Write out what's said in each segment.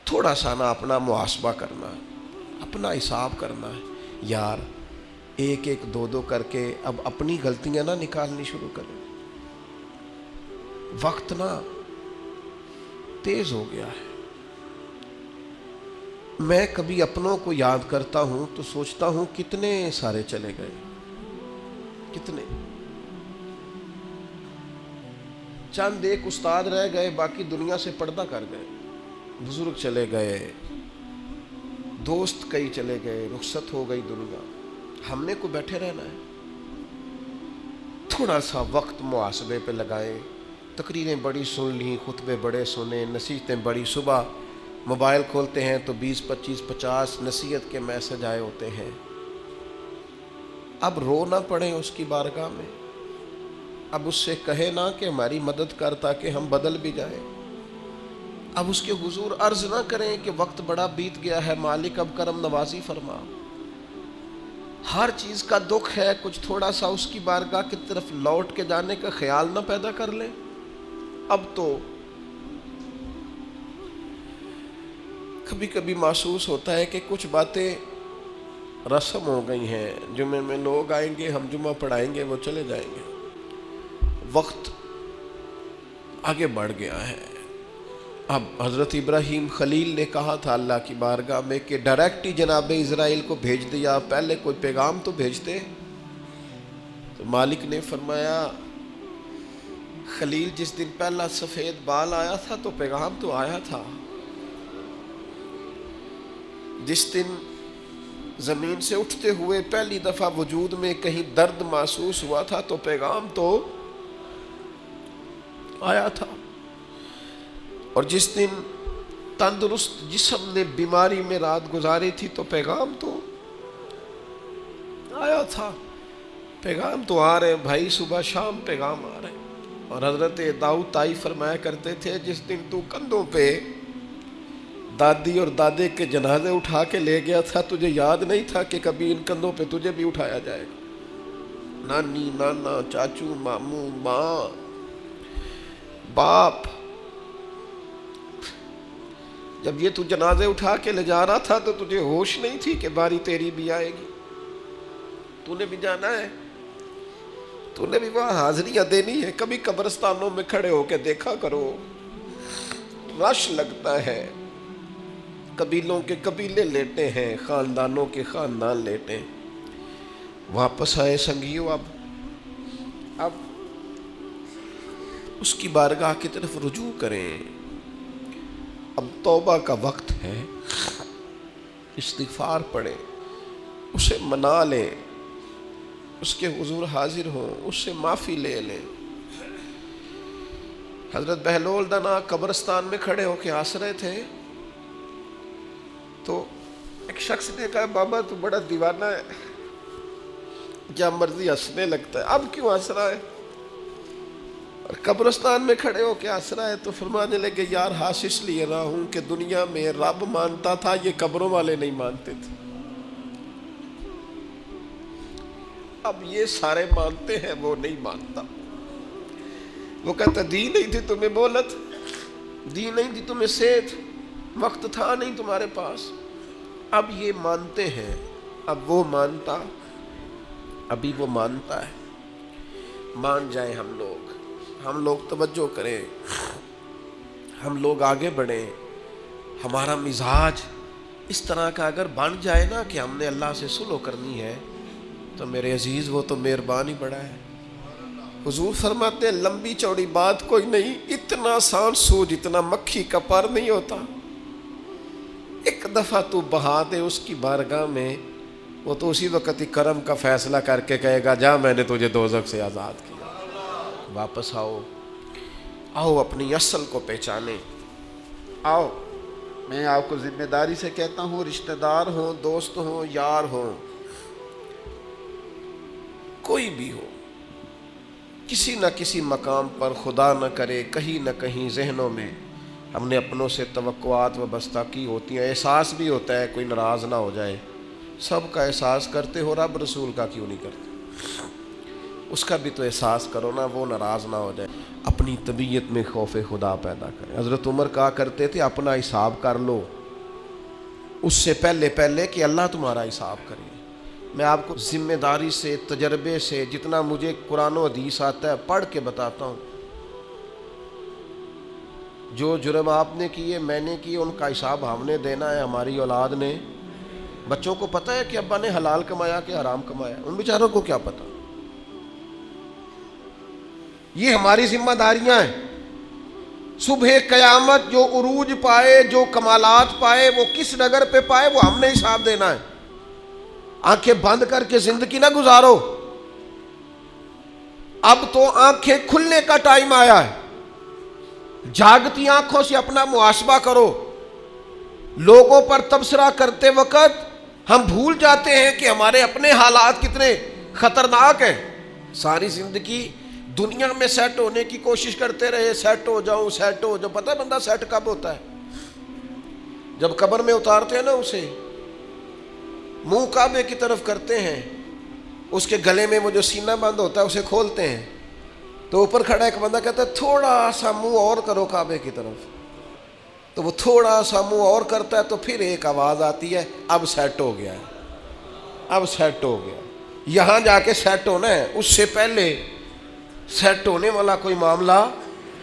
تھوڑا سا نا اپنا محاسبہ کرنا ہے، اپنا حساب کرنا ہے. یار ایک ایک دو دو کر کے اب اپنی غلطیاں نہ نکالنی شروع کریں. وقت نا تیز ہو گیا ہے. میں کبھی اپنوں کو یاد کرتا ہوں تو سوچتا ہوں کتنے سارے چلے گئے، کتنے. چند ایک استاد رہ گئے، باقی دنیا سے پردہ کر گئے. بزرگ چلے گئے، دوست کئی چلے گئے، رخصت ہو گئی دنیا. ہم نے کو بیٹھے رہنا ہے. تھوڑا سا وقت محاسبے پہ لگائیں. تقریریں بڑی سن لیں، خطبے بڑے سنیں، نصیحتیں بڑی. صبح موبائل کھولتے ہیں تو 20 25 50 نصیحت کے میسج آئے ہوتے ہیں. اب رو نہ پڑیں اس کی بارگاہ میں. اب اس سے کہے نہ کہ ہماری مدد کر تاکہ ہم بدل بھی جائیں. اب اس کے حضور عرض نہ کریں کہ وقت بڑا بیت گیا ہے، مالک اب کرم نوازی فرما. ہر چیز کا دکھ ہے، کچھ تھوڑا سا اس کی بارگاہ کی طرف لوٹ کے جانے کا خیال نہ پیدا کر لیں. اب تو کبھی کبھی محسوس ہوتا ہے کہ کچھ باتیں رسم ہو گئی ہیں. جمعے میں لوگ آئیں گے، ہم جمعہ پڑھائیں گے، وہ چلے جائیں گے. وقت آگے بڑھ گیا ہے. اب حضرت ابراہیم خلیل نے کہا تھا اللہ کی بارگاہ میں کہ ڈائریکٹ ہی جناب اسرائیل کو بھیج دیا، پہلے کوئی پیغام تو بھیجتے. تو مالک نے فرمایا خلیل جس دن پہلا سفید بال آیا تھا تو پیغام تو آیا تھا. جس دن زمین سے اٹھتے ہوئے پہلی دفعہ وجود میں کہیں درد محسوس ہوا تھا تو پیغام تو آیا تھا. اور جس دن تندرست جسم نے بیماری میں رات گزاری تھی تو پیغام تو آیا تھا. پیغام تو آ رہے بھائی، صبح شام پیغام آ رہے. اور حضرت داؤد طائی فرمایا کرتے تھے جس دن تو کندھوں پہ دادی اور دادے کے جنازے اٹھا کے لے گیا تھا، تجھے یاد نہیں تھا کہ کبھی ان کندھوں پہ تجھے بھی اٹھایا جائے گا. نانی، نانا، چاچو، ماموں، ماں، باپ، جب یہ تو جنازے اٹھا کے لے جا رہا تھا تو تجھے ہوش نہیں تھی کہ باری تیری بھی آئے گی. تو نے بھی جانا ہے، تو نے بھی وہاں حاضریاں دینی ہے. کبھی قبرستانوں میں کھڑے ہو کے دیکھا کرو، رش لگتا ہے. قبیلوں کے قبیلے لیٹے ہیں، خاندانوں کے خاندان لیٹے. واپس آئے سنگیو. اب اس کی بارگاہ کی طرف رجوع کریں. اب توبہ کا وقت ہے. استغفار پڑھیں، اسے منا لیں، اس کے حضور حاضر ہوں، اس سے معافی لے لیں. حضرت بہلول دانا قبرستان میں کھڑے ہو کے ہنس رہے تھے تو ایک شخص نے کہا بابا تو بڑا دیوانہ ہے، جب مرضی ہنسنے لگتا ہے، اب کیوں ہنس رہا ہے؟ اور قبرستان میں کھڑے ہو کے ہنس رہا ہے تو فرمانے لگے یار ہنس اس لیے رہا ہوں کہ دنیا میں رب مانتا تھا، یہ قبروں والے نہیں مانتے تھے. اب یہ سارے مانتے ہیں، وہ نہیں مانتا. وہ کہتا دی نہیں تھی تمہیں مہلت، دی نہیں تھی تمہیں صحت، وقت تھا نہیں تمہارے پاس. اب یہ مانتے ہیں، اب وہ مانتا، ابھی وہ مانتا ہے. مان جائیں ہم لوگ توجہ کریں، ہم لوگ آگے بڑھیں. ہمارا مزاج اس طرح کا اگر بن جائے نا کہ ہم نے اللہ سے صلح کرنی ہے تو میرے عزیز وہ تو مہربان ہی بڑا ہے. حضور فرماتے ہیں لمبی چوڑی بات کوئی نہیں، اتنا آسان سو جتنا مکھی کا پر نہیں ہوتا. ایک دفعہ تو بہا دے اس کی بارگاہ میں، وہ تو اسی وقت ہی کرم کا فیصلہ کر کے کہے گا جا میں نے تجھے دوزخ سے آزاد کیا. واپس آؤ اپنی اصل کو پہچانیں. آؤ، میں آپ کو ذمہ داری سے کہتا ہوں، رشتہ دار ہوں، دوست ہوں، یار ہوں، کوئی بھی ہو، کسی نہ کسی مقام پر خدا نہ کرے کہیں نہ کہیں ذہنوں میں ہم نے اپنوں سے توقعات وابستہ کی ہوتی ہیں. احساس بھی ہوتا ہے کوئی ناراض نہ ہو جائے. سب کا احساس کرتے ہو، رب رسول کا کیوں نہیں کرتے؟ اس کا بھی تو احساس کرو نا، وہ ناراض نہ ہو جائے. اپنی طبیعت میں خوف خدا پیدا کرے. حضرت عمر کہا کرتے تھے اپنا حساب کر لو. اس سے پہلے کہ اللہ تمہارا حساب کرے۔ میں آپ کو ذمہ داری سے، تجربے سے، جتنا مجھے قرآن و حدیث آتا ہے پڑھ کے بتاتا ہوں، جو جرم آپ نے کیے، میں نے کیے، ان کا حساب ہم نے دینا ہے، ہماری اولاد نے۔ بچوں کو پتہ ہے کہ ابا نے حلال کمایا کہ حرام کمایا، ان بیچاروں کو کیا پتہ؟ یہ ہماری ذمہ داریاں ہیں۔ صبح قیامت جو عروج پائے، جو کمالات پائے، وہ کس ڈگر پہ پائے، وہ ہم نے حساب دینا ہے۔ آنکھیں بند کر کے زندگی نہ گزارو، اب تو آنکھیں کھلنے کا ٹائم آیا ہے۔ جاگتی آنکھوں سے اپنا محاسبہ کرو۔ لوگوں پر تبصرہ کرتے وقت ہم بھول جاتے ہیں کہ ہمارے اپنے حالات کتنے خطرناک ہیں۔ ساری زندگی دنیا میں سیٹ ہونے کی کوشش کرتے رہے، سیٹ ہو جاؤں، سیٹ ہو جاؤں۔ پتہ ہے بندہ سیٹ کب ہوتا ہے؟ جب قبر میں اتارتے ہیں نا اسے، منہ کعبے کی طرف کرتے ہیں، اس کے گلے میں وہ جو سینہ بند ہوتا ہے اسے کھولتے ہیں، تو اوپر کھڑا ایک بندہ کہتا ہے تھوڑا سا منہ اور کرو کعبے کی طرف، تو وہ تھوڑا سا منہ اور کرتا ہے، تو پھر ایک آواز آتی ہے، اب سیٹ ہو گیا ہے، اب سیٹ ہو گیا۔ یہاں جا کے سیٹ ہونا ہے، اس سے پہلے سیٹ ہونے والا کوئی معاملہ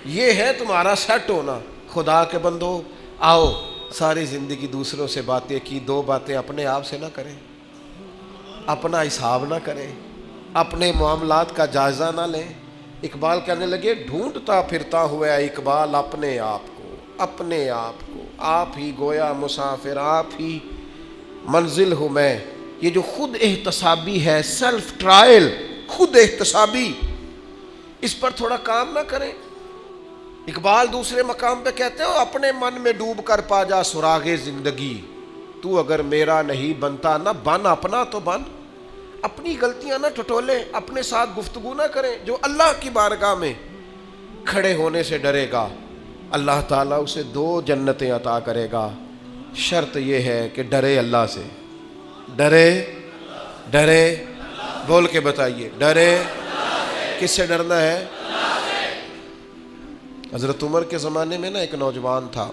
یہ ہے تمہارا سیٹ ہونا۔ خدا کے بندو، آؤ ساری زندگی دوسروں سے باتیں کی، دو باتیں اپنے آپ سے نہ کریں، اپنا حساب نہ کریں، اپنے معاملات کا جائزہ نہ لیں۔ اقبال کہنے لگے، ڈھونڈتا پھرتا ہوا اقبال اپنے آپ کو، اپنے آپ کو، آپ ہی گویا مسافر، آپ ہی منزل ہوں میں۔ یہ جو خود احتسابی ہے، سیلف ٹرائل، خود احتسابی، اس پر تھوڑا کام نہ کریں۔ اقبال دوسرے مقام پہ کہتے ہو، اپنے من میں ڈوب کر پا جا سراغ زندگی، تو اگر میرا نہیں بنتا نہ بن، اپنا تو بن۔ اپنی غلطیاں نہ ٹٹولیں، اپنے ساتھ گفتگو نہ کریں۔ جو اللہ کی بارگاہ میں کھڑے ہونے سے ڈرے گا، اللہ تعالیٰ اسے 2 جنتیں عطا کرے گا۔ شرط یہ ہے کہ ڈرے اللہ سے، ڈرے بول کے بتائیے، ڈرے کس سے ڈرنا ہے؟ حضرت عمر کے زمانے میں نا ایک نوجوان تھا،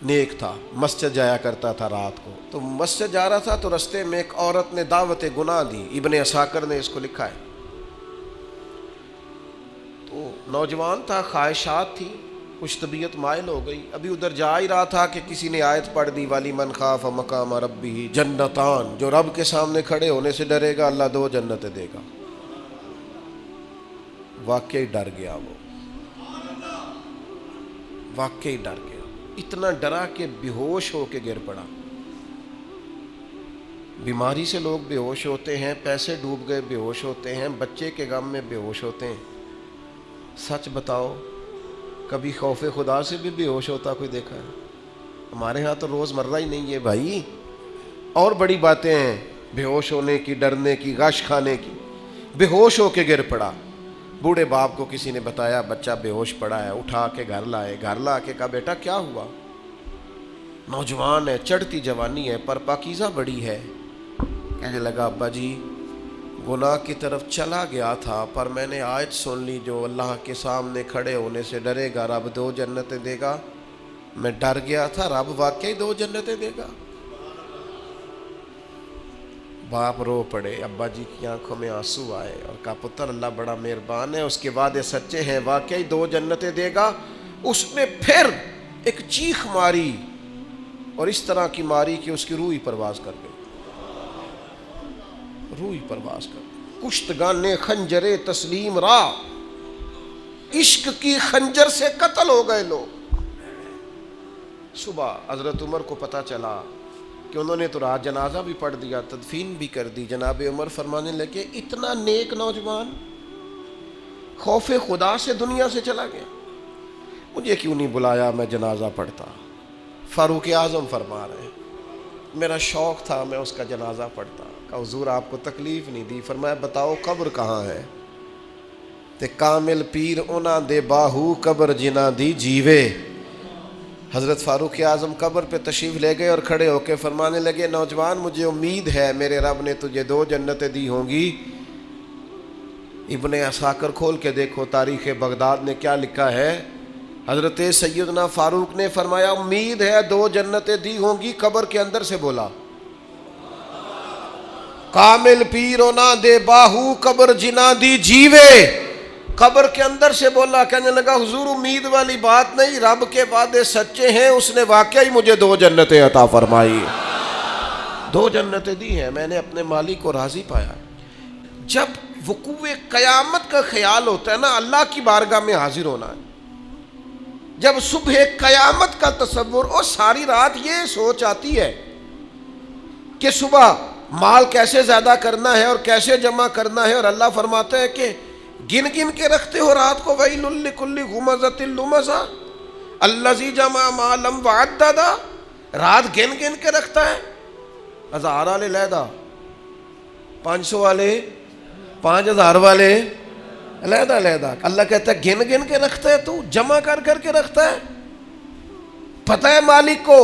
نیک تھا، مسجد جایا کرتا تھا رات کو۔ تو مسجد جا رہا تھا تو رستے میں ایک عورت نے دعوت گناہ دی، ابن عساکر نے اس کو لکھا ہے۔ تو نوجوان تھا، خواہشات تھی، کچھ طبیعت مائل ہو گئی، ابھی ادھر جا ہی رہا تھا کہ کسی نے آیت پڑھ دی، والی من خاف مقام ربہ جنتان، جو رب کے سامنے کھڑے ہونے سے ڈرے گا اللہ 2 جنتیں دے گا۔ واقعی ڈر گیا، وہ واقعی ڈر گیا، اتنا ڈرا کہ بے ہوش ہو کے گر پڑا۔ بیماری سے لوگ بے ہوش ہوتے ہیں، پیسے ڈوب گئے بے ہوش ہوتے ہیں، بچے کے غم میں بے ہوش ہوتے ہیں۔ سچ بتاؤ، کبھی خوف خدا سے بھی بے ہوش ہوتا کوئی دیکھا ہے؟ ہمارے ہاں تو روز مرہ ہی نہیں ہے بھائی، اور بڑی باتیں ہیں، بے ہوش ہونے کی، ڈرنے کی، غش کھانے کی۔ بے ہوش ہو کے گر پڑا، بوڑھے باپ کو کسی نے بتایا بچہ بے ہوش پڑا ہے، اٹھا کے گھر لائے، گھر لا کے کہا بیٹا کیا ہوا؟ نوجوان ہے، چڑھتی جوانی ہے، پر پاکیزہ بڑی ہے۔ کہنے لگا ابا جی گناہ کی طرف چلا گیا تھا، پر میں نے آیت سن لی، جو اللہ کے سامنے کھڑے ہونے سے ڈرے گا رب 2 جنتیں دے گا۔ میں ڈر گیا تھا، رب واقعی 2 جنتیں دے گا۔ باپ رو پڑے، ابا جی کی آنکھوں میں آنسو آئے اور کہا پتر اللہ بڑا مہربان ہے، اس کے وعدے سچے ہیں، واقعی 2 جنتیں دے گا۔ اس نے پھر ایک چیخ ماری اور اس طرح کی ماری کہ اس کی روح ہی پرواز کر گئی، روح ہی پرواز کر گئی۔ کشتگان خنجر تسلیم را، عشق کی خنجر سے قتل ہو گئے لوگ۔ صبح حضرت عمر کو پتہ چلا کہ انہوں نے تو رات جنازہ بھی پڑھ دیا، تدفین بھی کر دی۔ جناب عمر فرمانے لگے اتنا نیک نوجوان خوف خدا سے دنیا سے چلا گیا، مجھے کیوں نہیں بلایا، میں جنازہ پڑھتا۔ فاروق اعظم فرما رہے ہیں میرا شوق تھا میں اس کا جنازہ پڑھتا۔ کہ حضور آپ کو تکلیف نہیں دی؟ فرمایا بتاؤ قبر کہاں ہے؟ تے کامل پیر انہاں دے باہو قبر جنہ دی جیوے۔ حضرت فاروق اعظم قبر پہ تشریف لے گئے اور کھڑے ہو کے فرمانے لگے نوجوان مجھے امید ہے میرے رب نے تجھے 2 جنتیں دی ہوں گی۔ ابن عساکر کھول کے دیکھو تاریخ بغداد نے کیا لکھا ہے، حضرت سیدنا فاروق نے فرمایا امید ہے 2 جنتیں دی ہوں گی. قبر کے اندر سے بولا کامل پیرو نہ دے باہو قبر جنا دی جیوے. قبر کے اندر سے بولا, کہنے لگا حضور امید والی بات نہیں, رب کے وعدے سچے ہیں, اس نے واقعی مجھے 2 جنتیں عطا فرمائی, 2 جنتیں دی ہیں, میں نے اپنے مالک کو راضی پایا. جب وقوع قیامت کا خیال ہوتا ہے نا, اللہ کی بارگاہ میں حاضر ہونا ہے. جب صبح قیامت کا تصور, اور ساری رات یہ سوچ آتی ہے کہ صبح مال کیسے زیادہ کرنا ہے اور کیسے جمع کرنا ہے, اور اللہ فرماتا ہے کہ گن گن کے رکھتے ہو رات کو, ویل لکل ہمزۃ لمزہ الذی جمع مالا وعددہ. رات گن گن کے رکھتا ہے, 1000 والے علیحدہ, 500 والے, 5000 والے علیحدہ علیحدہ. اللہ کہتا ہے گن گن کے رکھتا ہے, تو جمع کر کر کے رکھتا ہے, پتہ ہے مالک کو.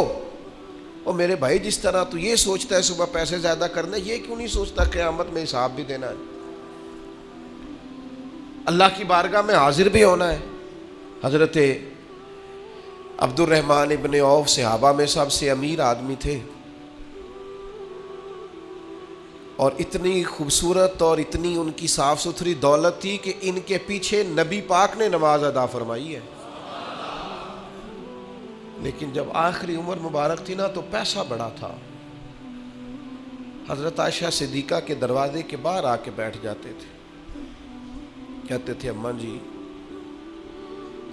اور میرے بھائی جس طرح تو یہ سوچتا ہے صبح پیسے زیادہ کرنے, یہ کیوں نہیں سوچتا قیامت میں حساب بھی دینا ہے, اللہ کی بارگاہ میں حاضر بھی ہونا ہے. حضرت عبد الرحمن ابن عوف صحابہ میں سب سے امیر آدمی تھے, اور اتنی خوبصورت اور اتنی ان کی صاف ستھری دولت تھی کہ ان کے پیچھے نبی پاک نے نماز ادا فرمائی ہے. لیکن جب آخری عمر مبارک تھی نا تو پیسہ بڑا تھا. حضرت عائشہ صدیقہ کے دروازے کے باہر آ کے بیٹھ جاتے تھے, کہتے تھے اماں جی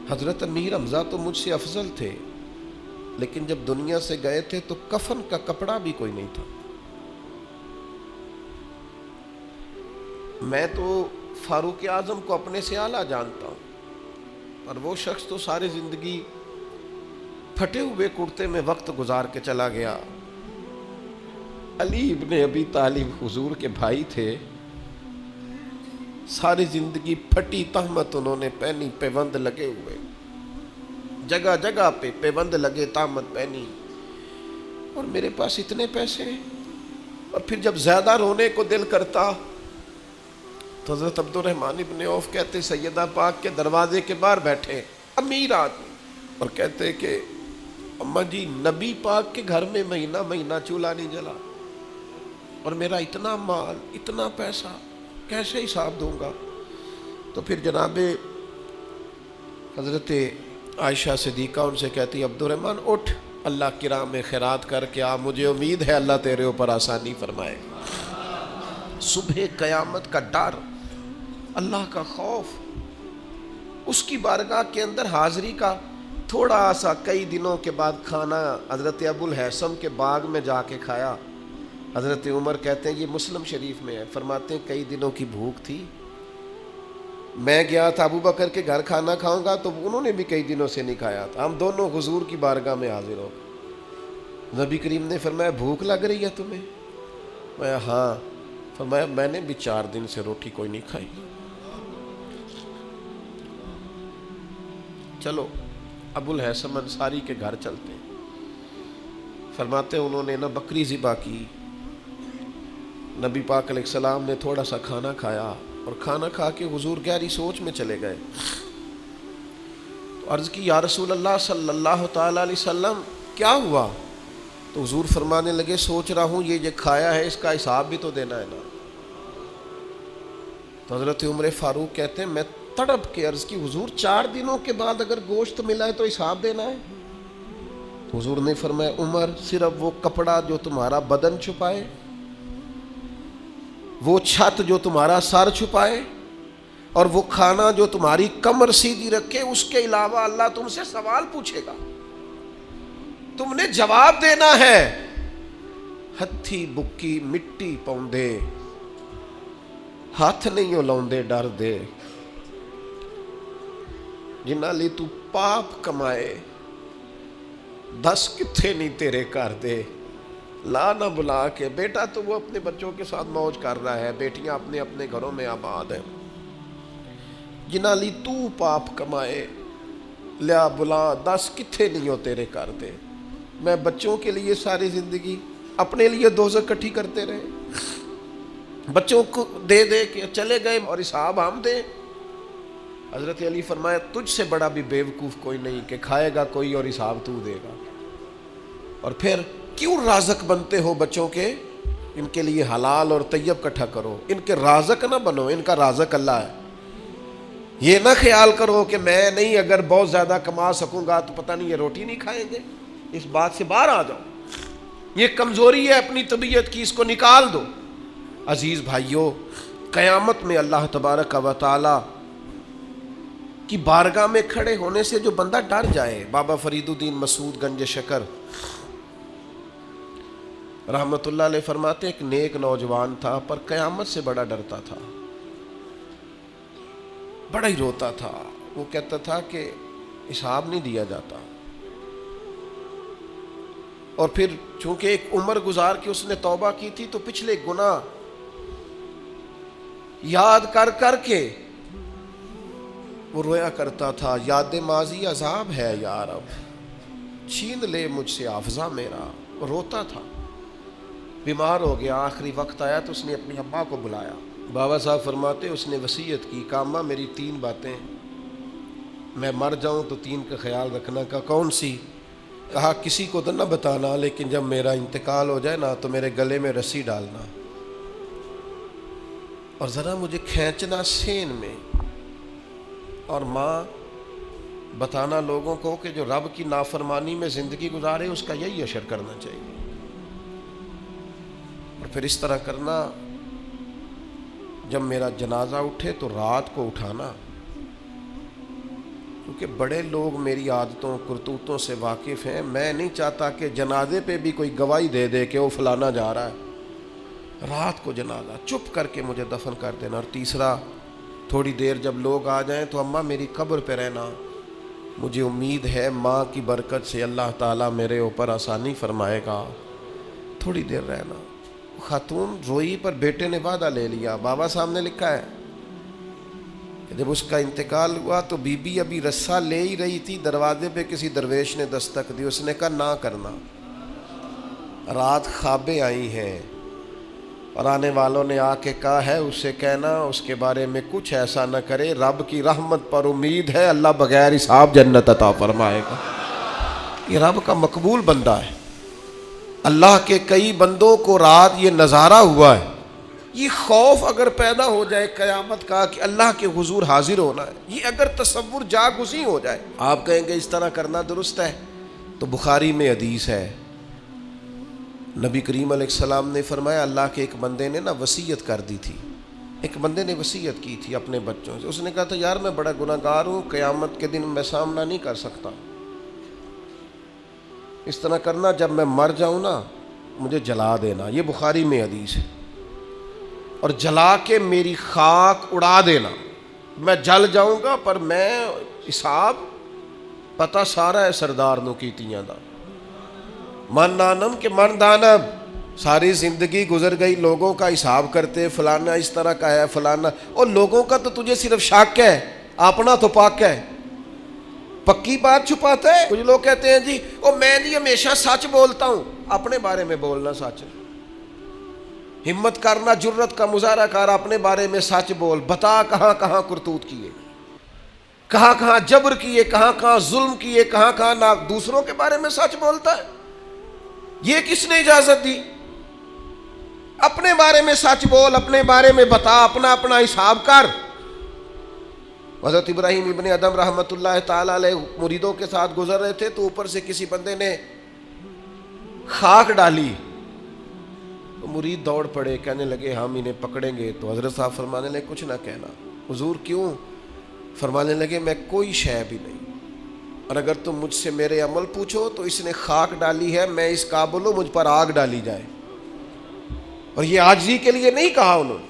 حضرت امیر حمزہ تو مجھ سے افضل تھے, لیکن جب دنیا سے گئے تھے تو کفن کا کپڑا بھی کوئی نہیں تھا. میں تو فاروق اعظم کو اپنے سے اعلیٰ جانتا ہوں, اور وہ شخص تو ساری زندگی پھٹے ہوئے کرتے میں وقت گزار کے چلا گیا. علی ابن ابی طالب حضور کے بھائی تھے, ساری زندگی پھٹی تہمت انہوں نے پہنی, پیوند لگے ہوئے, جگہ جگہ پہ پیوند لگے, تہمت پہنی, اور میرے پاس اتنے پیسے ہیں. اور پھر جب زیادہ رونے کو دل کرتا تو حضرت عبد الرحمن ابن عوف کہتے سیدہ پاک کے دروازے کے باہر بیٹھے, امیر آدمی, اور کہتے کہ اماں جی نبی پاک کے گھر میں مہینہ مہینہ چولہا نہیں جلا, اور میرا اتنا مال, اتنا پیسہ کیسے حساب دوں گا. تو پھر جناب حضرت عائشہ صدیقہ ان سے کہتی عبد الرحمن اٹھ, اللہ کی راہ میں خیرات کر کے آ, مجھے امید ہے اللہ تیرے اوپر آسانی فرمائے. صبح قیامت کا ڈر, اللہ کا خوف, اس کی بارگاہ کے اندر حاضری کا تھوڑا سا کئی دنوں کے بعد کھانا حضرت ابو الحسن کے باغ میں جا کے کھایا. حضرت عمر کہتے ہیں, یہ مسلم شریف میں ہے, فرماتے ہیں کئی دنوں کی بھوک تھی, میں گیا تھا ابو بکر کے گھر کھانا کھاؤں گا تو انہوں نے بھی کئی دنوں سے نہیں کھایا تھا, ہم دونوں حضور کی بارگاہ میں حاضر ہو. نبی کریم نے فرمایا بھوک لگ رہی ہے تمہیں؟ میں ہاں. فرمایا میں نے بھی 4 دن سے روٹی کوئی نہیں کھائی. چلو ابو الحسن انصاری کے گھر چلتے ہیں. فرماتے ہیں انہوں نے نا بکری ذبح کی, نبی پاک علیہ السلام نے تھوڑا سا کھانا کھایا, اور کھانا کھا کے حضور گہری سوچ میں چلے گئے. تو عرض کی یا رسول اللہ صلی اللہ تعالی علیہ وسلم کیا ہوا؟ تو حضور فرمانے لگے سوچ رہا ہوں یہ کھایا ہے اس کا حساب بھی تو دینا ہے نا. تو حضرت عمر فاروق کہتے ہیں میں تڑپ کے عرض کی حضور 4 دنوں کے بعد اگر گوشت ملا ہے تو حساب دینا ہے؟ تو حضور نے فرمایا عمر صرف وہ کپڑا جو تمہارا بدن چھپائے, وہ چھت جو تمہارا سر چھپائے, اور وہ کھانا جو تمہاری کمر سیدھی رکھے, اس کے علاوہ اللہ تم سے سوال پوچھے گا, تم نے جواب دینا ہے. ہتھی بکی مٹی پاؤندے, ہاتھ نہیں ہلاؤندے ڈر دے, جنہاں لی تو پاپ کمائے, دس کتھے نہیں تیرے کر دے. لا نہ بلا کے بیٹا تو وہ اپنے بچوں کے ساتھ موج کر رہا ہے, بیٹیاں اپنے اپنے گھروں میں آباد ہیں. جنہاں لی تو پاپ کمائے, لیا بلا 10 کتھے نہیں ہو تیرے کر دے. میں بچوں کے لیے ساری زندگی اپنے لیے دوزخ کٹھی کرتے رہے, بچوں کو دے دے کے چلے گئے, اور حساب ہم دیں. حضرت علی فرمایا تجھ سے بڑا بھی بیوقوف کوئی نہیں کہ کھائے گا کوئی اور حساب تو دے گا. اور پھر کیوں رازق بنتے ہو بچوں کے؟ ان کے لیے حلال اور طیب کٹھا کرو، ان کے رازق نہ بنو، ان کا رازق اللہ ہے. یہ نہ خیال کرو کہ میں نہیں اگر بہت زیادہ کما سکوں گا تو پتہ نہیں یہ روٹی نہیں کھائیں گے. اس بات سے باہر آ جاؤ. یہ کمزوری ہے اپنی طبیعت کی، اس کو نکال دو. عزیز بھائیوں، قیامت میں اللہ تبارک و تعالی کی بارگاہ میں کھڑے ہونے سے جو بندہ ڈر جائے. بابا فرید الدین مسعود گنج شکر رحمت اللہ علیہ فرماتے ایک نیک نوجوان تھا پر قیامت سے بڑا ڈرتا تھا، بڑا ہی روتا تھا. وہ کہتا تھا کہ حساب نہیں دیا جاتا. اور پھر چونکہ ایک عمر گزار کے اس نے توبہ کی تھی تو پچھلے گناہ یاد کر کر کے وہ رویا کرتا تھا. یاد ماضی عذاب ہے یا رب، چھین لے مجھ سے حافظہ میرا. روتا تھا، بیمار ہو گیا. آخری وقت آیا تو اس نے اپنی اماں کو بلایا. بابا صاحب فرماتے اس نے وصیت کی کہ اماں میری 3 باتیں، میں مر جاؤں تو 3 کا خیال رکھنا. کا کون سی؟ کہا کسی کو تو نہ بتانا، لیکن جب میرا انتقال ہو جائے نا تو میرے گلے میں رسی ڈالنا اور ذرا مجھے کھینچنا سین میں. اور ماں بتانا لوگوں کو کہ جو رب کی نافرمانی میں زندگی گزارے اس کا یہی اشر کرنا چاہیے. اور پھر اس طرح کرنا، جب میرا جنازہ اٹھے تو رات کو اٹھانا، کیونکہ بڑے لوگ میری عادتوں کرتوتوں سے واقف ہیں. میں نہیں چاہتا کہ جنازے پہ بھی کوئی گواہی دے دے کہ وہ فلانا جا رہا ہے. رات کو جنازہ چپ کر کے مجھے دفن کر دینا. اور تیسرا، تھوڑی دیر جب لوگ آ جائیں تو اماں میری قبر پہ رہنا. مجھے امید ہے ماں کی برکت سے اللہ تعالیٰ میرے اوپر آسانی فرمائے گا. تھوڑی دیر رہنا. خاتون روئی پر بیٹے نے وعدہ لے لیا. بابا صاحب نے لکھا ہے کہ جب اس کا انتقال ہوا تو بی بی ابھی رسہ لے ہی رہی تھی، دروازے پہ کسی درویش نے دستک دی. اس نے کہا نہ کرنا، رات خوابیں آئی ہیں اور آنے والوں نے آ کے کہا ہے اسے کہنا اس کے بارے میں کچھ ایسا نہ کرے، رب کی رحمت پر امید ہے، اللہ بغیر حساب جنت عطا فرمائے گا. یہ رب کا مقبول بندہ ہے. اللہ کے کئی بندوں کو رات یہ نظارہ ہوا ہے. یہ خوف اگر پیدا ہو جائے قیامت کا کہ اللہ کے حضور حاضر ہونا ہے، یہ اگر تصور جاگزیں ہو جائے، آپ کہیں گے اس طرح کرنا درست ہے. تو بخاری میں حدیث ہے، نبی کریم علیہ السلام نے فرمایا اللہ کے ایک بندے نے نا وصیت کر دی تھی. ایک بندے نے وصیت کی تھی اپنے بچوں سے. اس نے کہا تھا یار میں بڑا گناہ گار ہوں، قیامت کے دن میں سامنا نہیں کر سکتا. اس طرح کرنا جب میں مر جاؤں نا مجھے جلا دینا. یہ بخاری میں حدیث ہے. اور جلا کے میری خاک اڑا دینا. میں جل جاؤں گا پر میں حساب پتہ سارا ہے سردار نو کیتیاں دا. من نانم کہ من دانم، ساری زندگی گزر گئی لوگوں کا حساب کرتے، فلانا اس طرح کا ہے فلانا. اور لوگوں کا تو تجھے صرف شک ہے، اپنا تو پاک ہے. پکی بات چھپاتا ہے. کچھ لوگ کہتے ہیں جی او میں جی ہمیشہ سچ بولتا ہوں. اپنے بارے میں بولنا سچ، ہمت کرنا جرت کا مظاہرہ کر، اپنے بارے میں سچ بول. بتا کہاں کہاں کرتوت کیے، کہاں کہاں جبر کیے، کہاں کہاں ظلم کیے، کہاں کہاں دوسروں کے بارے میں سچ بولتا ہے. یہ کس نے اجازت دی؟ اپنے بارے میں سچ بول، اپنے بارے میں بتا، اپنا اپنا حساب کر. حضرت ابراہیم ابن ادم رحمۃ اللہ تعالی علیہ مریدوں کے ساتھ گزر رہے تھے تو اوپر سے کسی بندے نے خاک ڈالی. تو مرید دوڑ پڑے، کہنے لگے ہم انہیں پکڑیں گے. تو حضرت صاحب فرمانے لگے کچھ نہ کہنا. حضور کیوں؟ فرمانے لگے میں کوئی شے بھی نہیں، اور اگر تم مجھ سے میرے عمل پوچھو تو اس نے خاک ڈالی ہے، میں اس قابل ہوں مجھ پر آگ ڈالی جائے. اور یہ عاجزی کے لیے نہیں کہا انہوں نے.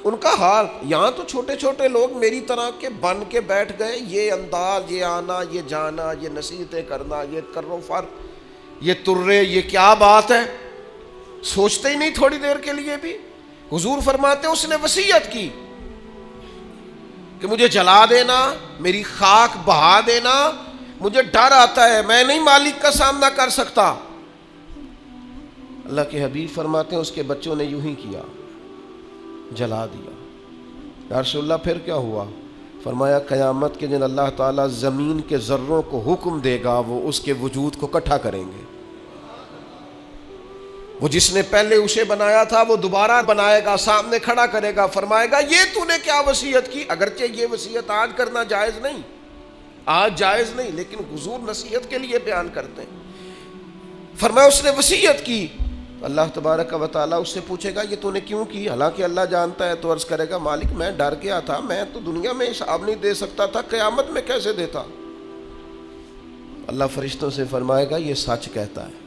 ان کا حال یہاں تو چھوٹے چھوٹے لوگ میری طرح کے بن کے بیٹھ گئے. یہ انداز، یہ آنا، یہ جانا، یہ نصیحتیں کرنا، یہ کرو فرق، یہ ترے، یہ کیا بات ہے؟ سوچتے ہی نہیں تھوڑی دیر کے لیے بھی. حضور فرماتے اس نے وصیت کی کہ مجھے جلا دینا، میری خاک بہا دینا. مجھے ڈر آتا ہے، میں نہیں مالک کا سامنا کر سکتا. اللہ کے حبیب فرماتے ہیں اس کے بچوں نے یوں ہی کیا، جلا دیا. یا رسول اللہ پھر کیا ہوا؟ فرمایا قیامت کے دن اللہ تعالیٰ زمین کے ذروں کو حکم دے گا وہ اس کے وجود کو اکٹھا کریں گے. وہ جس نے پہلے اسے بنایا تھا وہ دوبارہ بنائے گا, سامنے کھڑا کرے گا, فرمائے گا یہ تو نے کیا وصیت کی. اگرچہ یہ وصیت آج کرنا جائز نہیں, آج جائز نہیں, لیکن حضور نصیحت کے لیے بیان کرتے ہیں. فرمایا اس نے وصیت کی. اللہ تبارک و تعالیٰ اس سے پوچھے گا یہ تو نے کیوں کی. حالانکہ اللہ جانتا ہے تو عرض کرے گا مالک میں ڈر گیا تھا, میں تو دنیا میں حساب نہیں دے سکتا تھا, قیامت میں کیسے دیتا. اللہ فرشتوں سے فرمائے گا یہ سچ کہتا ہے,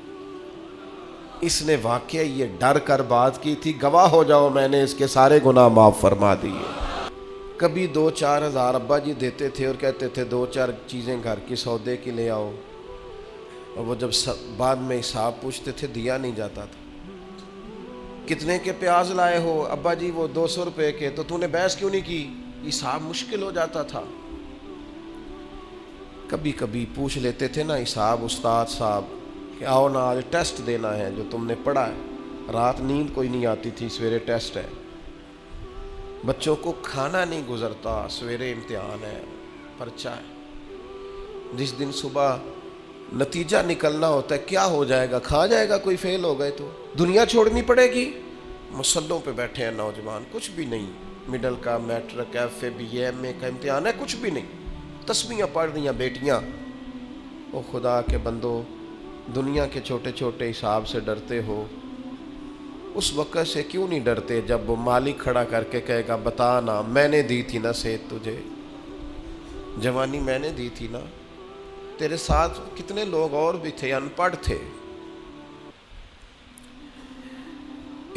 اس نے واقعہ یہ ڈر کر بات کی تھی, گواہ ہو جاؤ میں نے اس کے سارے گناہ معاف فرما دیے. کبھی 2-4 ہزار ابا جی دیتے تھے اور کہتے تھے 2-4 چیزیں گھر کی سودے کی لے آؤ, اور وہ جب بعد میں حساب پوچھتے تھے دیا نہیں جاتا تھا. کتنے کے پیاز لائے ہو ابا جی, وہ 200 روپے کے. تو نے بحث کیوں نہیں کی, حساب مشکل ہو جاتا تھا. کبھی کبھی پوچھ لیتے تھے نا حساب استاد صاحب کہ آؤ نا آج ٹیسٹ دینا ہے جو تم نے پڑھا ہے. رات نیند کوئی نہیں آتی تھی, سویرے ٹیسٹ ہے. بچوں کو کھانا نہیں گزرتا, سویرے امتحان ہے, پرچہ ہے. جس دن صبح نتیجہ نکلنا ہوتا ہے کیا ہو جائے گا, کھا جائے گا کوئی, فیل ہو گئے تو دنیا چھوڑنی پڑے گی. مسلوں پہ بیٹھے ہیں نوجوان, کچھ بھی نہیں, مڈل کا, matric, F A, B A, M A کا امتحان ہے, کچھ بھی نہیں, تسبیحاں پڑھ رہی ہیں بیٹیاں. او خدا کے بندو, دنیا کے چھوٹے چھوٹے حساب سے ڈرتے ہو, اس وقت سے کیوں نہیں ڈرتے جب وہ مالک کھڑا کر کے کہے گا بتا نا میں نے دی تھی نا صحت تجھے, جوانی میں نے دی تھی نا, تیرے ساتھ کتنے لوگ اور بھی تھے ان پڑھ تھے,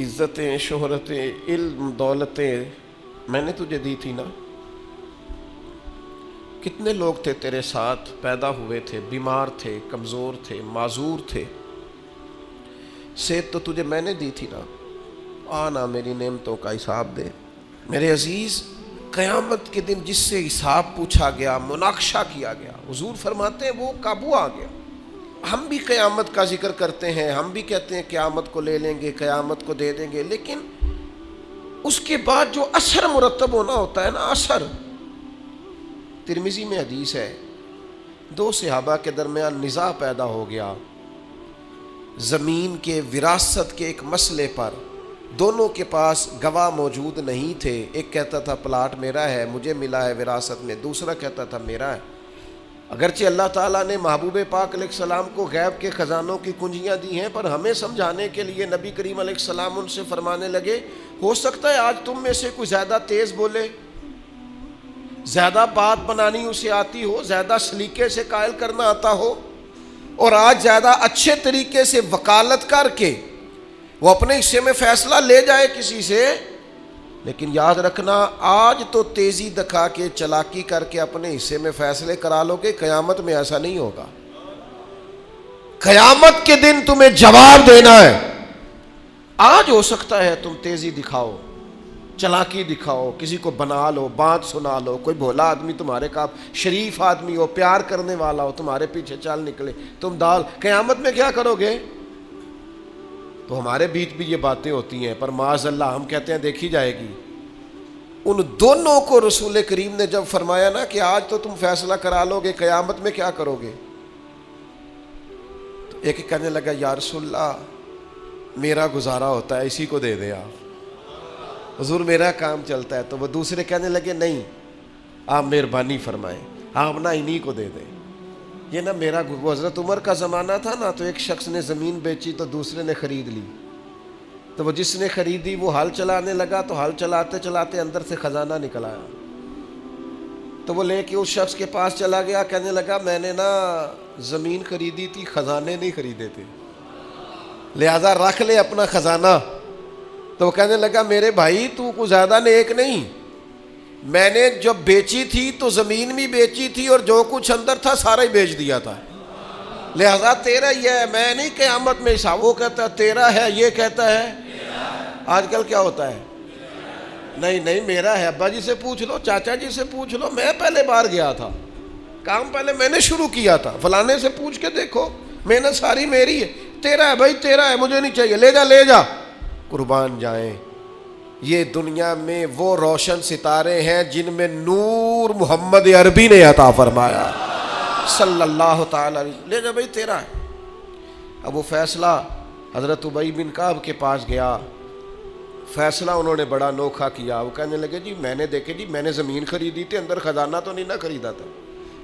عزتیں, شہرتیں, علم, دولتیں میں نے تجھے دی تھی نا. کتنے لوگ تھے تیرے ساتھ پیدا ہوئے تھے, بیمار تھے, کمزور تھے, معذور تھے, صحت تو تجھے میں نے دی تھی نا. آنا میری نعمتوں کا حساب دے. میرے عزیز, قیامت کے دن جس سے حساب پوچھا گیا, مناقشہ کیا گیا, حضور فرماتے ہیں وہ قابو آ گیا. ہم بھی قیامت کا ذکر کرتے ہیں, ہم بھی کہتے ہیں قیامت کو لے لیں گے, قیامت کو دے دیں گے, لیکن اس کے بعد جو اثر مرتب ہونا ہوتا ہے نا, اثر. ترمذی میں حدیث ہے, 2 صحابہ کے درمیان نزاع پیدا ہو گیا زمین کے وراثت کے ایک مسئلے پر. دونوں کے پاس گواہ موجود نہیں تھے. ایک کہتا تھا پلاٹ میرا ہے, مجھے ملا ہے وراثت میں, دوسرا کہتا تھا میرا ہے. اگرچہ اللہ تعالیٰ نے محبوب پاک علیہ السلام کو غیب کے خزانوں کی کنجیاں دی ہیں, پر ہمیں سمجھانے کے لیے نبی کریم علیہ السلام ان سے فرمانے لگے ہو سکتا ہے آج تم میں سے کوئی زیادہ تیز بولے, زیادہ بات بنانی اسے آتی ہو, زیادہ سلیقے سے قائل کرنا آتا ہو, اور آج زیادہ اچھے طریقے سے وکالت کر کے وہ اپنے حصے میں فیصلہ لے جائے کسی سے. لیکن یاد رکھنا آج تو تیزی دکھا کے, چلاکی کر کے اپنے حصے میں فیصلے کرا لو گے, قیامت میں ایسا نہیں ہوگا. قیامت کے دن تمہیں جواب دینا ہے. آج ہو سکتا ہے تم تیزی دکھاؤ, چلاکی دکھاؤ, کسی کو بنا لو, بات سنا لو, کوئی بھولا آدمی تمہارے کا شریف آدمی ہو, پیار کرنے والا ہو, تمہارے پیچھے چل نکلے, تم ڈال. قیامت میں کیا کرو گے؟ تو ہمارے بیچ بھی یہ باتیں ہوتی ہیں, پر معاذ اللہ ہم کہتے ہیں دیکھی جائے گی. ان دونوں کو رسول کریم نے جب فرمایا نا کہ آج تو تم فیصلہ کرا لو گے, قیامت میں کیا کرو گے, تو ایک کہنے لگا یا رسول اللہ میرا گزارا ہوتا ہے, اسی کو دے دیں آپ, حضور میرا کام چلتا ہے. تو وہ دوسرے کہنے لگے نہیں آپ مہربانی فرمائیں, آپ نا انہی کو دے دیں. یہ نا میرا, وہ حضرت عمر کا زمانہ تھا نا, تو ایک شخص نے زمین بیچی تو دوسرے نے خرید لی. تو وہ جس نے خریدی وہ ہل چلانے لگا, تو ہل چلاتے چلاتے اندر سے خزانہ نکل آیا. تو وہ لے کے اس شخص کے پاس چلا گیا, کہنے لگا میں نے نا زمین خریدی تھی, خزانے نہیں خریدے تھے, لہذا رکھ لے اپنا خزانہ. تو وہ کہنے لگا میرے بھائی تو کو زیادہ نیک نہیں, میں نے جب بیچی تھی تو زمین بھی بیچی تھی اور جو کچھ اندر تھا سارا ہی بیچ دیا تھا, لہذا تیرا ہی ہے, میں نہیں قیامت میں حساب. وہ کہتا ہے تیرا ہے, یہ کہتا ہے آج کل کیا ہوتا ہے, نہیں نہیں میرا ہے, ابا جی سے پوچھ لو, چاچا جی سے پوچھ لو, میں پہلے بار گیا تھا, کام پہلے میں نے شروع کیا تھا, فلانے سے پوچھ کے دیکھو, محنت ساری میری ہے. تیرا ہے بھائی, تیرا ہے, مجھے نہیں چاہیے, لے جا لے جا. قربان جائیں, یہ دنیا میں وہ روشن ستارے ہیں جن میں نور محمد عربی نے عطا فرمایا صلی اللہ تعالی علیہ. لے جا بھائی تیرا ہے. اب وہ فیصلہ حضرت ابی بن کعب کے پاس گیا. فیصلہ انہوں نے بڑا انوکھا کیا. وہ کہنے لگے جی میں نے دیکھے جی میں نے زمین خریدی تھی, اندر خزانہ تو نہیں نہ خریدا تھا,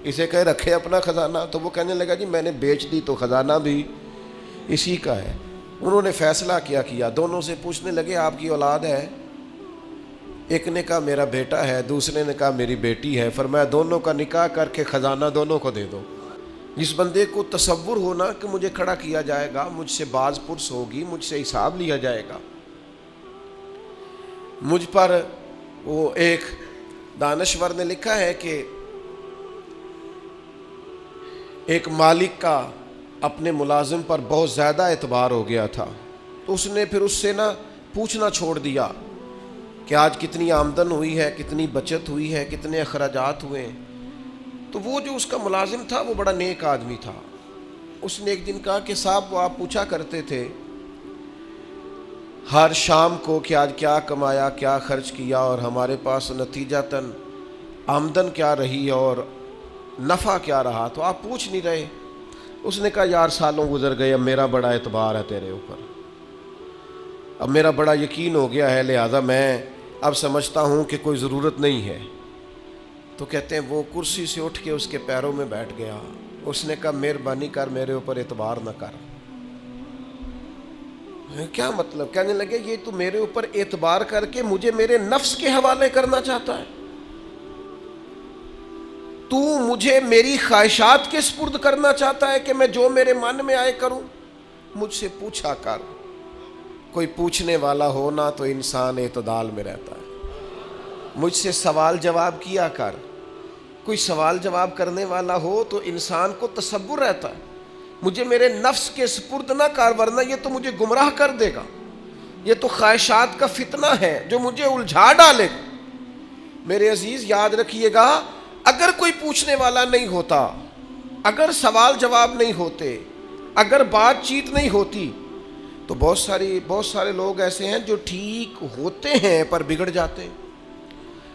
اسے کہے رکھے اپنا خزانہ. تو وہ کہنے لگا جی میں نے بیچ دی تو خزانہ بھی اسی کا ہے. انہوں نے فیصلہ کیا دونوں سے پوچھنے لگے آپ کی اولاد ہے؟ ایک نے کہا میرا بیٹا ہے, دوسرے نے کہا میری بیٹی ہے. فرمایا دونوں کا نکاح کر کے خزانہ دونوں کو دے دو. جس بندے کو تصور ہونا کہ مجھے کھڑا کیا جائے گا, مجھ سے باز پرس ہوگی, مجھ سے حساب لیا جائے گا, مجھ پر وہ ایک دانشور نے لکھا ہے کہ ایک مالک کا اپنے ملازم پر بہت زیادہ اعتبار ہو گیا تھا, تو اس نے پھر اس سے پوچھنا چھوڑ دیا کہ آج کتنی آمدن ہوئی ہے, کتنی بچت ہوئی ہے, کتنے اخراجات ہوئے. تو وہ جو اس کا ملازم تھا وہ بڑا نیک آدمی تھا. اس نے ایک دن کہا کہ صاحب وہ آپ پوچھا کرتے تھے ہر شام کو کہ آج کیا کمایا, کیا خرچ کیا, اور ہمارے پاس نتیجتاً آمدن کیا رہی اور نفع کیا رہا, تو آپ پوچھ نہیں رہے. اس نے کہا یار سالوں گزر گئے, اب میرا بڑا اعتبار ہے تیرے اوپر, اب میرا بڑا یقین ہو گیا ہے, لہذا میں اب سمجھتا ہوں کہ کوئی ضرورت نہیں ہے. تو کہتے ہیں وہ کرسی سے اٹھ کے اس کے پیروں میں بیٹھ گیا. اس نے کہا مہربانی کر میرے اوپر اعتبار نہ کر. کیا مطلب؟ کہنے لگے یہ تو میرے اوپر اعتبار کر کے مجھے میرے نفس کے حوالے کرنا چاہتا ہے, تو مجھے میری خواہشات کے سپرد کرنا چاہتا ہے کہ میں جو میرے من میں آئے کروں. مجھ سے پوچھا کر, کوئی پوچھنے والا ہو نا تو انسان اعتدال میں رہتا ہے. مجھ سے سوال جواب کیا کر, کوئی سوال جواب کرنے والا ہو تو انسان کو تصور رہتا ہے. مجھے میرے نفس کے سپرد نہ کر, ورنہ یہ تو مجھے گمراہ کر دے گا. یہ تو خواہشات کا فتنہ ہے جو مجھے الجھا ڈالے گا. میرے عزیز یاد رکھیے گا, اگر کوئی پوچھنے والا نہیں ہوتا, اگر سوال جواب نہیں ہوتے, اگر بات چیت نہیں ہوتی, تو بہت سارے لوگ ایسے ہیں جو ٹھیک ہوتے ہیں پر بگڑ جاتے ہیں.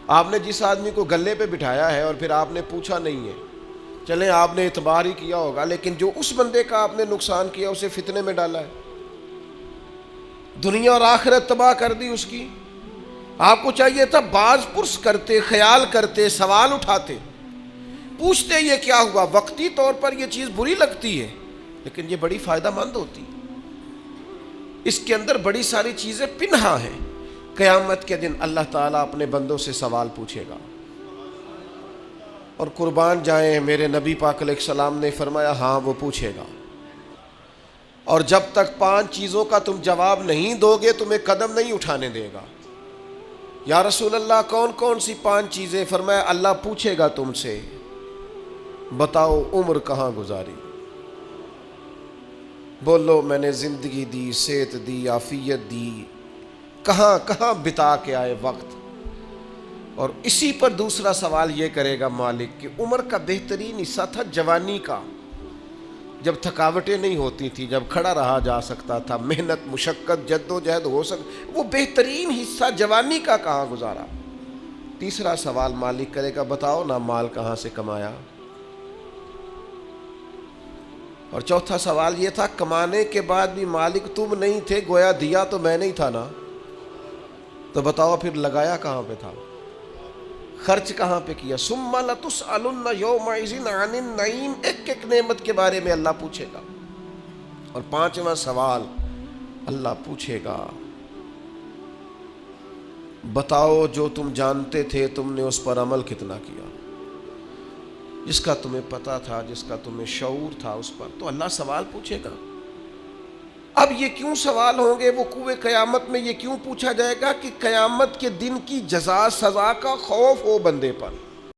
آپ نے جس آدمی کو گلے پہ بٹھایا ہے اور پھر آپ نے پوچھا نہیں ہے, چلیں آپ نے اعتبار ہی کیا ہوگا, لیکن جو اس بندے کا آپ نے نقصان کیا اسے فتنے میں ڈالا ہے, دنیا اور آخرت تباہ کر دی اس کی. آپ کو چاہیے تھا باز پرس کرتے, خیال کرتے, سوال اٹھاتے, پوچھتے یہ کیا ہوا. وقتی طور پر یہ چیز بری لگتی ہے لیکن یہ بڑی فائدہ مند ہوتی ہے. اس کے اندر بڑی ساری چیزیں پنہا ہیں. قیامت کے دن اللہ تعالیٰ اپنے بندوں سے سوال پوچھے گا, اور قربان جائیں میرے نبی پاک علیہ السلام نے فرمایا ہاں وہ پوچھے گا, اور جب تک 5 چیزوں کا تم جواب نہیں دو گے تمہیں قدم نہیں اٹھانے دے گا. یا رسول اللہ کون کون سی 5 چیزیں؟ فرمایا اللہ پوچھے گا تم سے بتاؤ عمر کہاں گزاری. بولو میں نے زندگی دی, صحت دی, عافیت دی, کہاں کہاں بتا کے آئے وقت. اور اسی پر دوسرا سوال یہ کرے گا مالک کہ عمر کا بہترین حصہ تھا جوانی کا, جب تھکاوٹیں نہیں ہوتی تھی, جب کھڑا رہا جا سکتا تھا, محنت مشقت جد و جہد ہو وہ بہترین حصہ جوانی کا کہاں گزارا. تیسرا سوال مالک کرے گا بتاؤ نا مال کہاں سے کمایا. اور چوتھا سوال یہ تھا کمانے کے بعد بھی مالک تم نہیں تھے, گویا دیا تو میں نہیں تھا نا, تو بتاؤ پھر لگایا کہاں پہ تھا, خرچ کہاں پہ کیا. ثم لتسألن یومئذ عن النعیم, ایک ایک نعمت کے بارے میں اللہ پوچھے گا. اور 5واں سوال اللہ پوچھے گا بتاؤ جو تم جانتے تھے تم نے اس پر عمل کتنا کیا. جس کا تمہیں پتا تھا, جس کا تمہیں شعور تھا اس پر تو اللہ سوال پوچھے گا. اب یہ کیوں سوال ہوں گے وقوع قیامت میں, یہ کیوں پوچھا جائے گا کہ قیامت کے دن کی جزا سزا کا خوف ہو بندے پر.